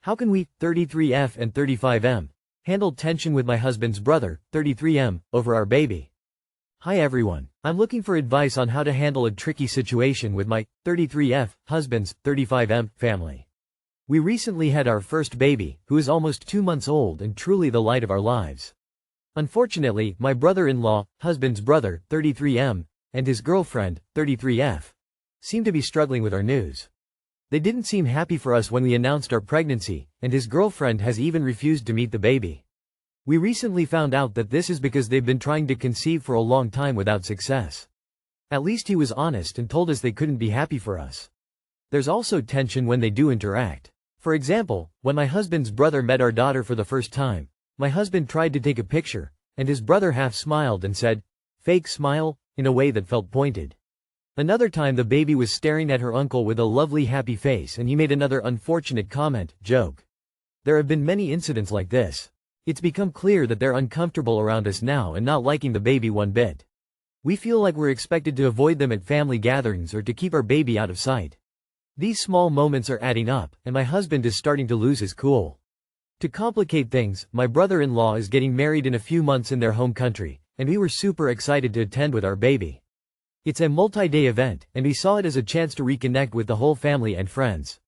How can we, 33F and 35M, handle tension with my husband's brother, 33M, over our baby? Hi everyone. I'm looking for advice on how to handle a tricky situation with my 33F husband's 35M family. We recently had our first baby, who is almost 2 months old and truly the light of our lives. Unfortunately, my brother-in-law, husband's brother, 33M, and his girlfriend, 33F, seem to be struggling with our news. They didn't seem happy for us when we announced our pregnancy, and his girlfriend has even refused to meet the baby. We recently found out that this is because they've been trying to conceive for a long time without success. At least he was honest and told us they couldn't be happy for us. There's also tension when they do interact. For example, when my husband's brother met our daughter for the first time, my husband tried to take a picture, and his brother half smiled and said, "Fake smile," in a way that felt pointed. Another time the baby was staring at her uncle with a lovely happy face and he made another unfortunate comment, joke. There have been many incidents like this. It's become clear that they're uncomfortable around us now and not liking the baby one bit. We feel like we're expected to avoid them at family gatherings or to keep our baby out of sight. These small moments are adding up, and my husband is starting to lose his cool. To complicate things, my brother-in-law is getting married in a few months in their home country, and we were super excited to attend with our baby. It's a multi-day event, and we saw it as a chance to reconnect with the whole family and friends.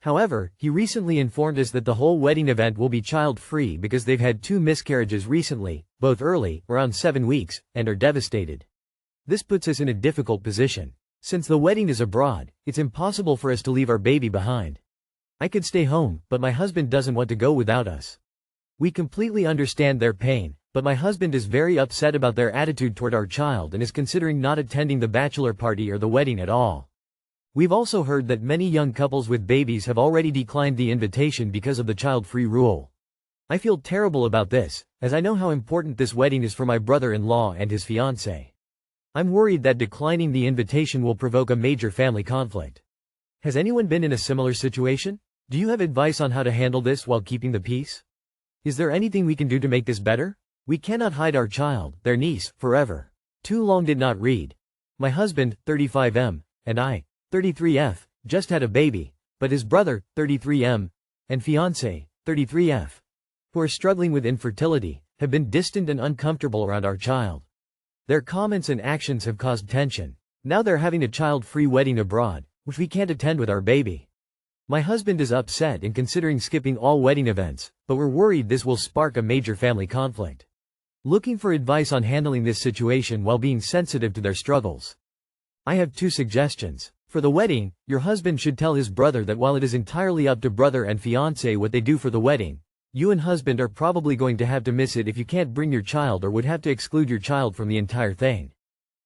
However, he recently informed us that the whole wedding event will be child-free because they've had 2 miscarriages recently, both early, around 7 weeks, and are devastated. This puts us in a difficult position. Since the wedding is abroad, it's impossible for us to leave our baby behind. I could stay home, but my husband doesn't want to go without us. We completely understand their pain, but my husband is very upset about their attitude toward our child and is considering not attending the bachelor party or the wedding at all. We've also heard that many young couples with babies have already declined the invitation because of the child-free rule. I feel terrible about this, as I know how important this wedding is for my brother-in-law and his fiancée. I'm worried that declining the invitation will provoke a major family conflict. Has anyone been in a similar situation? Do you have advice on how to handle this while keeping the peace? Is there anything we can do to make this better? We cannot hide our child, their niece, forever. Too long did not read. My husband, 35M, and I, 33F, just had a baby, but his brother, 33M, and fiancé, 33F, who are struggling with infertility, have been distant and uncomfortable around our child. Their comments and actions have caused tension. Now they're having a child-free wedding abroad, which we can't attend with our baby. My husband is upset and considering skipping all wedding events, but we're worried this will spark a major family conflict. Looking for advice on handling this situation while being sensitive to their struggles. I have 2 suggestions. For the wedding, your husband should tell his brother that while it is entirely up to brother and fiancé what they do for the wedding, you and husband are probably going to have to miss it if you can't bring your child or would have to exclude your child from the entire thing.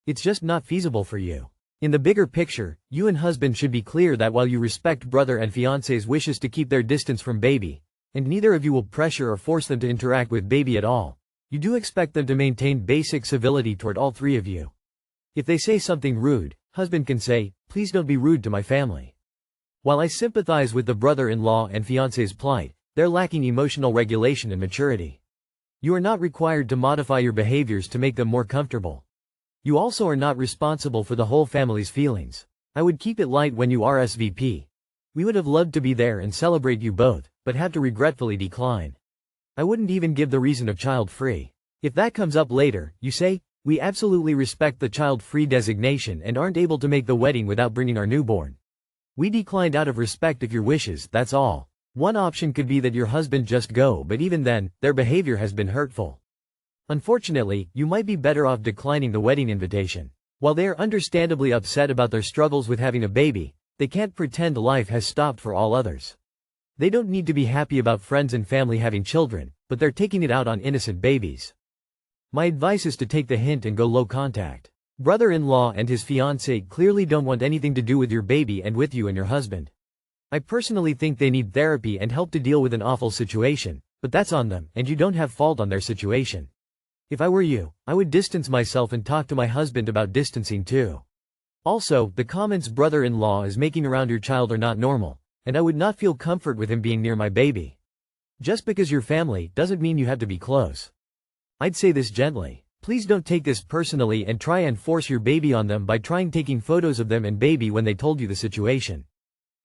It's just not feasible for you. In the bigger picture, you and husband should be clear that while you respect brother and fiancé's wishes to keep their distance from baby, and neither of you will pressure or force them to interact with baby at all, you do expect them to maintain basic civility toward all 3 of you. If they say something rude, husband can say, "Please don't be rude to my family." While I sympathize with the brother-in-law and fiancé's plight, they're lacking emotional regulation and maturity. You are not required to modify your behaviors to make them more comfortable. You also are not responsible for the whole family's feelings. I would keep it light when you RSVP. We would have loved to be there and celebrate you both, but have to regretfully decline. I wouldn't even give the reason of child-free. If that comes up later, you say, "We absolutely respect the child-free designation and aren't able to make the wedding without bringing our newborn. We declined out of respect of your wishes, that's all." One option could be that your husband just go, but even then, their behavior has been hurtful. Unfortunately, you might be better off declining the wedding invitation. While they are understandably upset about their struggles with having a baby, they can't pretend life has stopped for all others. They don't need to be happy about friends and family having children, but they're taking it out on innocent babies. My advice is to take the hint and go low contact. Brother-in-law and his fiancé clearly don't want anything to do with your baby and with you and your husband. I personally think they need therapy and help to deal with an awful situation, but that's on them, and you don't have fault on their situation. If I were you, I would distance myself and talk to my husband about distancing too. Also, the comments brother-in-law is making around your child are not normal, and I would not feel comfort with him being near my baby. Just because you're family doesn't mean you have to be close. I'd say this gently. Please don't take this personally and try and force your baby on them by trying taking photos of them and baby when they told you the situation.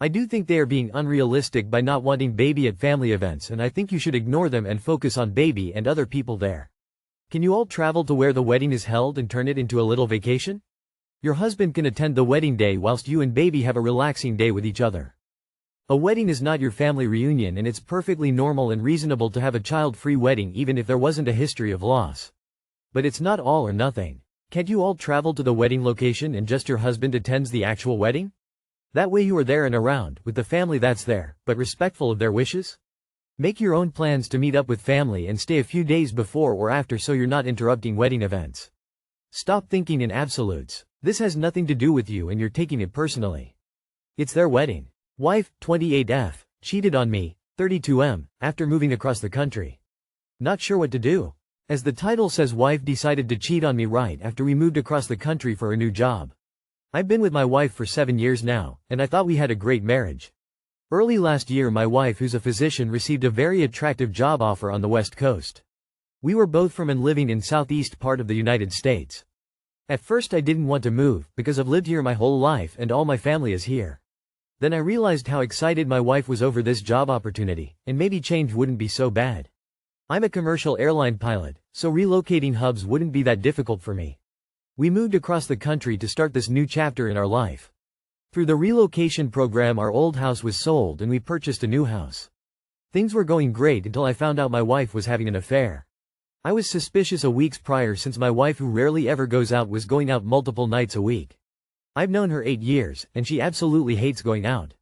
I do think they are being unrealistic by not wanting baby at family events, and I think you should ignore them and focus on baby and other people there. Can you all travel to where the wedding is held and turn it into a little vacation? Your husband can attend the wedding day whilst you and baby have a relaxing day with each other. A wedding is not your family reunion, and it's perfectly normal and reasonable to have a child-free wedding even if there wasn't a history of loss. But it's not all or nothing. Can't you all travel to the wedding location and just your husband attends the actual wedding? That way you are there and around, with the family that's there, but respectful of their wishes? Make your own plans to meet up with family and stay a few days before or after so you're not interrupting wedding events. Stop thinking in absolutes. This has nothing to do with you and you're taking it personally. It's their wedding. Wife, 28F, cheated on me, 32M, after moving across the country. Not sure what to do. As the title says, wife decided to cheat on me right after we moved across the country for a new job. I've been with my wife for 7 years now, and I thought we had a great marriage. Early last year my wife, who's a physician, received a very attractive job offer on the West Coast. We were both from and living in southeast part of the United States. At first I didn't want to move, because I've lived here my whole life and all my family is here. Then I realized how excited my wife was over this job opportunity, and maybe change wouldn't be so bad. I'm a commercial airline pilot, so relocating hubs wouldn't be that difficult for me. We moved across the country to start this new chapter in our life. Through the relocation program our old house was sold and we purchased a new house. Things were going great until I found out my wife was having an affair. I was suspicious a weeks prior, since my wife, who rarely ever goes out, was going out multiple nights a week. I've known her 8 years, and she absolutely hates going out.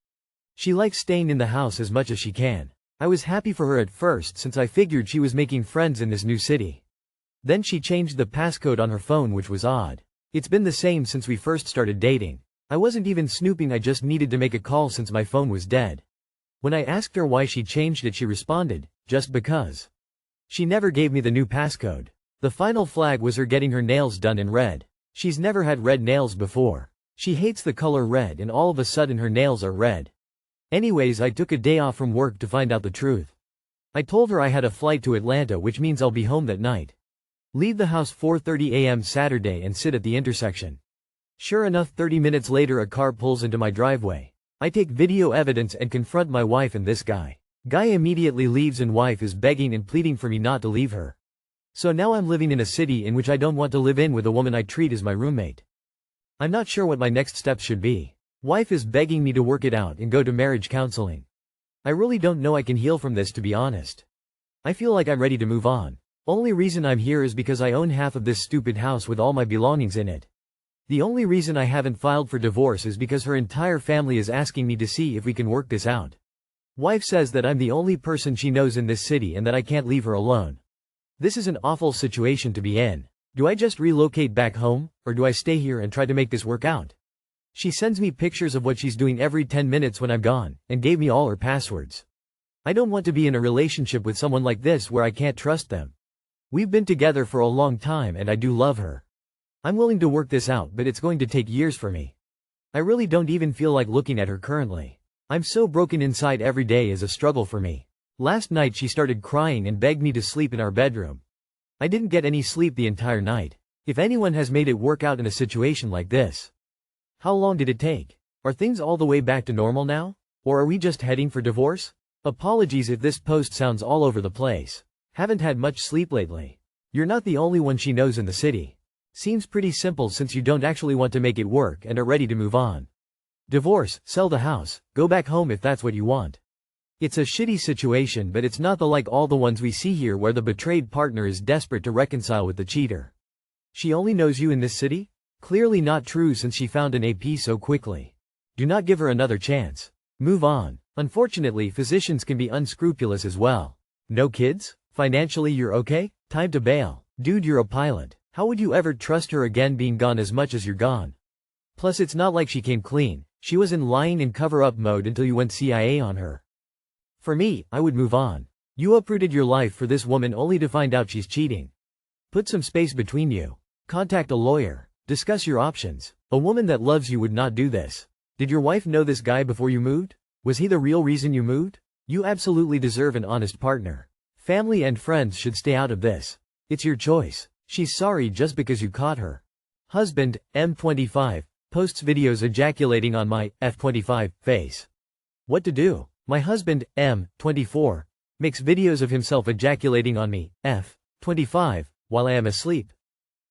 She likes staying in the house as much as she can. I was happy for her at first since I figured she was making friends in this new city. Then she changed the passcode on her phone, which was odd. It's been the same since we first started dating. I wasn't even snooping, I just needed to make a call since my phone was dead. When I asked her why she changed it, she responded, just because. She never gave me the new passcode. The final flag was her getting her nails done in red. She's never had red nails before. She hates the color red, and all of a sudden her nails are red. Anyways, I took a day off from work to find out the truth. I told her I had a flight to Atlanta, which means I'll be home that night. Leave the house 4:30 a.m. Saturday and sit at the intersection. Sure enough, 30 minutes later a car pulls into my driveway. I take video evidence and confront my wife and this guy. Guy immediately leaves and wife is begging and pleading for me not to leave her. So now I'm living in a city in which I don't want to live in with a woman I treat as my roommate. I'm not sure what my next steps should be. Wife is begging me to work it out and go to marriage counseling. I really don't know I can heal from this, to be honest. I feel like I'm ready to move on. Only reason I'm here is because I own half of this stupid house with all my belongings in it. The only reason I haven't filed for divorce is because her entire family is asking me to see if we can work this out. Wife says that I'm the only person she knows in this city and that I can't leave her alone. This is an awful situation to be in. Do I just relocate back home, or do I stay here and try to make this work out? She sends me pictures of what she's doing every 10 minutes when I'm gone, and gave me all her passwords. I don't want to be in a relationship with someone like this where I can't trust them. We've been together for a long time and I do love her. I'm willing to work this out, but it's going to take years for me. I really don't even feel like looking at her currently. I'm so broken inside, every day is a struggle for me. Last night she started crying and begged me to sleep in our bedroom. I didn't get any sleep the entire night. If anyone has made it work out in a situation like this. How long did it take? Are things all the way back to normal now? Or are we just heading for divorce? Apologies if this post sounds all over the place. Haven't had much sleep lately. You're not the only one she knows in the city. Seems pretty simple since you don't actually want to make it work and are ready to move on. Divorce, sell the house, go back home if that's what you want. It's a shitty situation, but it's not like all the ones we see here where the betrayed partner is desperate to reconcile with the cheater. She only knows you in this city? Clearly not true, since she found an AP so quickly. Do not give her another chance. Move on. Unfortunately, physicians can be unscrupulous as well. No kids? Financially you're okay? Time to bail. Dude, you're a pilot. How would you ever trust her again, being gone as much as you're gone? Plus it's not like she came clean. She was in lying and cover-up mode until you went CIA on her. For me, I would move on. You uprooted your life for this woman only to find out she's cheating. Put some space between you. Contact a lawyer. Discuss your options. A woman that loves you would not do this. Did your wife know this guy before you moved? Was he the real reason you moved? You absolutely deserve an honest partner. Family and friends should stay out of this. It's your choice. She's sorry just because you caught her. Husband, M25, posts videos ejaculating on my F25 face. What to do? My husband, M, 24, makes videos of himself ejaculating on me, F, 25, while I am asleep.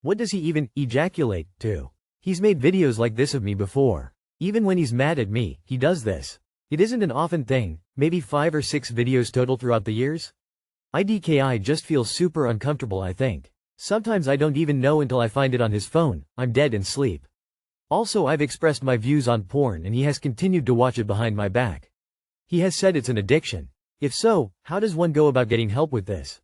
What does he even ejaculate to? He's made videos like this of me before. Even when he's mad at me, he does this. It isn't an often thing, maybe 5 or 6 videos total throughout the years? I just feel super uncomfortable, I think. Sometimes I don't even know until I find it on his phone, I'm dead in sleep. Also, I've expressed my views on porn and he has continued to watch it behind my back. He has said it's an addiction. If so, how does one go about getting help with this?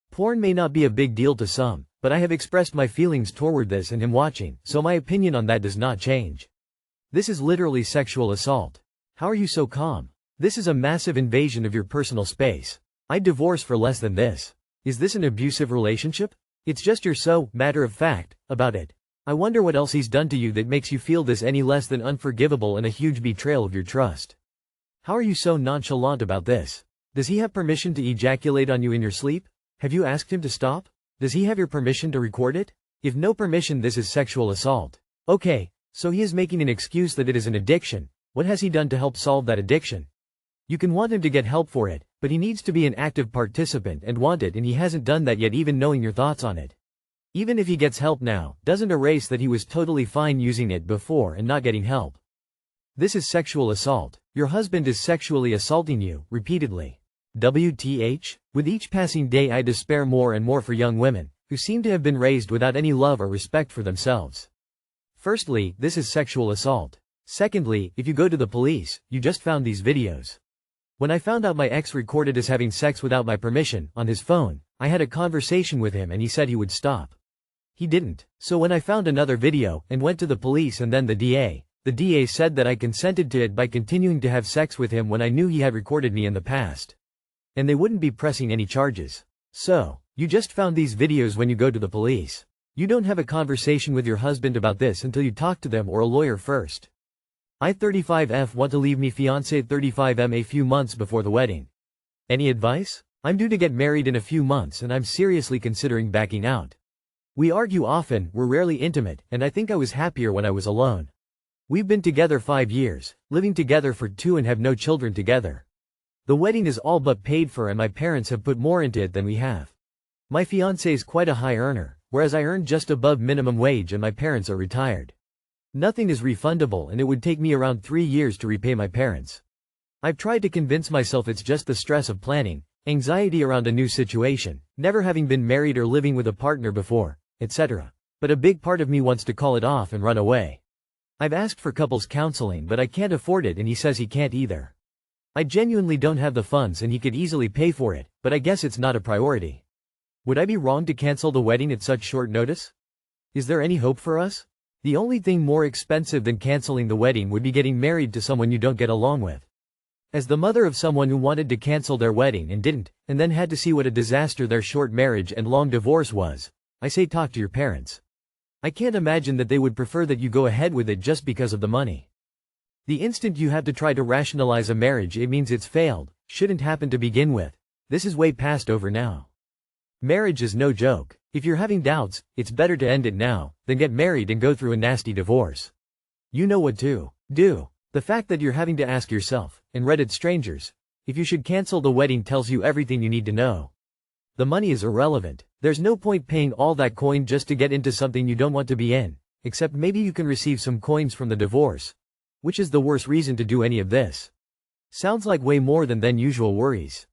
Porn may not be a big deal to some, but I have expressed my feelings toward this and him watching, so my opinion on that does not change. This is literally sexual assault. How are you so calm? This is a massive invasion of your personal space. I'd divorce for less than this. Is this an abusive relationship? It's just you're so matter of fact about it. I wonder what else he's done to you that makes you feel this any less than unforgivable and a huge betrayal of your trust. How are you so nonchalant about this? Does he have permission to ejaculate on you in your sleep? Have you asked him to stop? Does he have your permission to record it? If no permission, this is sexual assault. Okay, so he is making an excuse that it is an addiction. What has he done to help solve that addiction? You can want him to get help for it, but he needs to be an active participant and want it, and he hasn't done that yet, even knowing your thoughts on it. Even if he gets help now, doesn't erase that he was totally fine using it before and not getting help. This is sexual assault. Your husband is sexually assaulting you, repeatedly. WTH? With each passing day I despair more and more for young women, who seem to have been raised without any love or respect for themselves. Firstly, this is sexual assault. Secondly, if you go to the police, you just found these videos. When I found out my ex recorded us having sex without my permission, on his phone, I had a conversation with him and he said he would stop. He didn't. So when I found another video, and went to the police and then the DA said that I consented to it by continuing to have sex with him when I knew he had recorded me in the past. And they wouldn't be pressing any charges. So, you just found these videos when you go to the police. You don't have a conversation with your husband about this until you talk to them or a lawyer first. I 35F want to leave me fiancé 35M a few months before the wedding. Any advice? I'm due to get married in a few months and I'm seriously considering backing out. We argue often, we're rarely intimate, and I think I was happier when I was alone. We've been together 5 years, living together for 2 and have no children together. The wedding is all but paid for and my parents have put more into it than we have. My fiancé is quite a high earner, whereas I earn just above minimum wage and my parents are retired. Nothing is refundable and it would take me around 3 years to repay my parents. I've tried to convince myself it's just the stress of planning, anxiety around a new situation, never having been married or living with a partner before, etc. But a big part of me wants to call it off and run away. I've asked for couples counseling but I can't afford it and he says he can't either. I genuinely don't have the funds and he could easily pay for it, but I guess it's not a priority. Would I be wrong to cancel the wedding at such short notice? Is there any hope for us? The only thing more expensive than canceling the wedding would be getting married to someone you don't get along with. As the mother of someone who wanted to cancel their wedding and didn't, and then had to see what a disaster their short marriage and long divorce was, I say talk to your parents. I can't imagine that they would prefer that you go ahead with it just because of the money. The instant you have to try to rationalize a marriage, it means it's failed, shouldn't happen to begin with. This is way past over now. Marriage is no joke. If you're having doubts, it's better to end it now, than get married and go through a nasty divorce. You know what to do. The fact that you're having to ask yourself, and Reddit strangers, if you should cancel the wedding tells you everything you need to know. The money is irrelevant. There's no point paying all that coin just to get into something you don't want to be in, except maybe you can receive some coins from the divorce. Which is the worst reason to do any of this. Sounds like way more than usual worries.